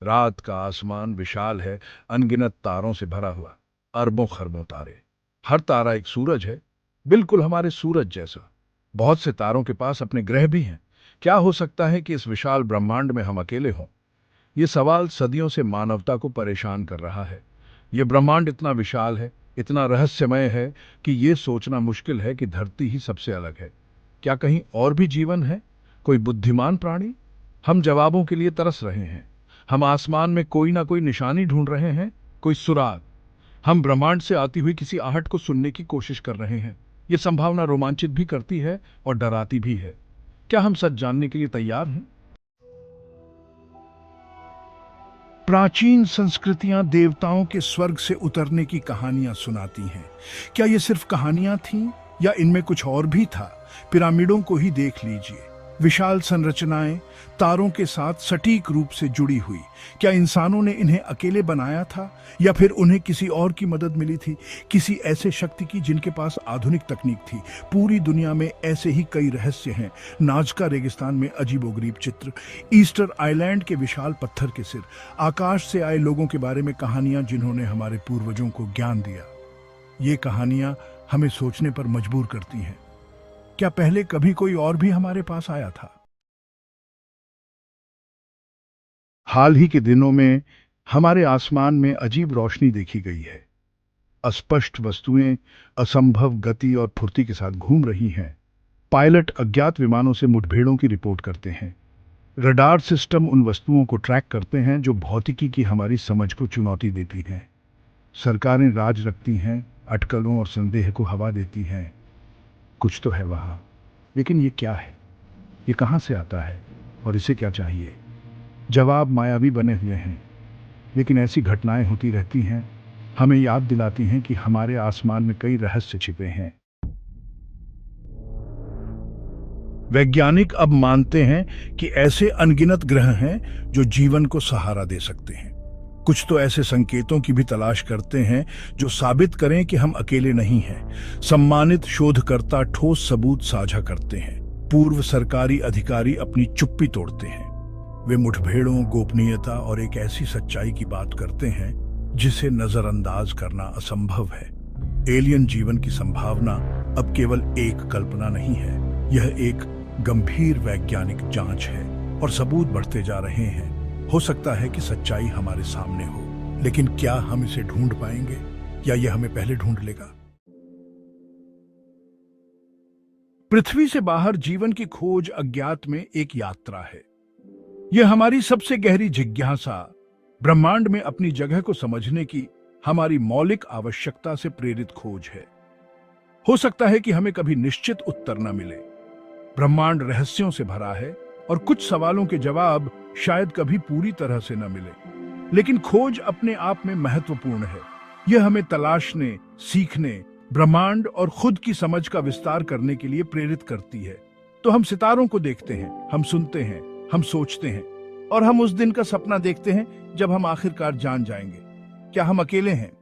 रात का आसमान विशाल है, अनगिनत तारों से भरा हुआ, अरबों खरबों तारे। हर तारा एक सूरज है, बिल्कुल हमारे सूरज जैसा। बहुत से तारों के पास अपने ग्रह भी हैं। क्या हो सकता है कि इस विशाल ब्रह्मांड में हम अकेले हों? ये सवाल सदियों से मानवता को परेशान कर रहा है। ये ब्रह्मांड इतना विशाल है, इतना रहस्यमय है कि ये सोचना मुश्किल है कि धरती ही सबसे अलग है। क्या कहीं और भी जीवन है? कोई बुद्धिमान प्राणी? हम जवाबों के लिए तरस रहे हैं। हम आसमान में कोई ना कोई निशानी ढूंढ रहे हैं, कोई सुराग। हम ब्रह्मांड से आती हुई किसी आहट को सुनने की कोशिश कर रहे हैं। ये संभावना रोमांचित भी करती है और डराती भी है। क्या हम सच जानने के लिए तैयार हैं? प्राचीन संस्कृतियां देवताओं के स्वर्ग से उतरने की कहानियां सुनाती हैं। क्या ये सिर्फ कहानियां थीं या इनमें कुछ और भी था? पिरामिडों को ही देख लीजिए, विशाल संरचनाएं तारों के साथ सटीक रूप से जुड़ी हुई। क्या इंसानों ने इन्हें अकेले बनाया था या फिर उन्हें किसी और की मदद मिली थी, किसी ऐसे शक्ति की जिनके पास आधुनिक तकनीक थी? पूरी दुनिया में ऐसे ही कई रहस्य हैं। नाजका रेगिस्तान में अजीबोगरीब चित्र, ईस्टर आइलैंड के विशाल पत्थर के सिर, आकाश से आए लोगों के बारे में कहानियां जिन्होंने हमारे पूर्वजों को ज्ञान दिया। ये कहानियां हमें सोचने पर मजबूर करती हैं। क्या पहले कभी कोई और भी हमारे पास आया था? हाल ही के दिनों में हमारे आसमान में अजीब रोशनी देखी गई है। अस्पष्ट वस्तुएं असंभव गति और फुर्ती के साथ घूम रही हैं। पायलट अज्ञात विमानों से मुठभेड़ों की रिपोर्ट करते हैं। रडार सिस्टम उन वस्तुओं को ट्रैक करते हैं जो भौतिकी की हमारी समझ को चुनौती देती हैं। सरकारें राज रखती हैं, अटकलों और संदेह को हवा देती हैं। कुछ तो है वहाँ, लेकिन ये क्या है? ये कहाँ से आता है और इसे क्या चाहिए? जवाब मायावी बने हुए हैं, लेकिन ऐसी घटनाएं होती रहती हैं, हमें याद दिलाती हैं कि हमारे आसमान में कई रहस्य छिपे हैं। वैज्ञानिक अब मानते हैं कि ऐसे अनगिनत ग्रह हैं जो जीवन को सहारा दे सकते हैं। कुछ तो ऐसे संकेतों की भी तलाश करते हैं जो साबित करें कि हम अकेले नहीं हैं। सम्मानित शोधकर्ता ठोस सबूत साझा करते हैं। पूर्व सरकारी अधिकारी अपनी चुप्पी तोड़ते हैं। वे मुठभेड़ों, गोपनीयता और एक ऐसी सच्चाई की बात करते हैं जिसे नजरअंदाज करना असंभव है। एलियन जीवन की संभावना अब केवल एक कल्पना नहीं है, यह एक गंभीर वैज्ञानिक जांच है और सबूत बढ़ते जा रहे हैं। हो सकता है कि सच्चाई हमारे सामने हो, लेकिन क्या हम इसे ढूंढ पाएंगे या यह हमें पहले ढूंढ लेगा? पृथ्वी से बाहर जीवन की खोज अज्ञात में एक यात्रा है। यह हमारी सबसे गहरी जिज्ञासा, ब्रह्मांड में अपनी जगह को समझने की हमारी मौलिक आवश्यकता से प्रेरित खोज है। हो सकता है कि हमें कभी निश्चित उत्तर न मिले। ब्रह्मांड रहस्यों से भरा है और कुछ सवालों के जवाब शायद कभी पूरी तरह से न मिले। लेकिन खोज अपने आप में महत्वपूर्ण है। यह हमें तलाशने, सीखने, ब्रह्मांड और खुद की समझ का विस्तार करने के लिए प्रेरित करती है। तो हम सितारों को देखते हैं, हम सुनते हैं, हम सोचते हैं, और हम उस दिन का सपना देखते हैं जब हम आखिरकार जान जाएंगे। क्या हम अकेले हैं?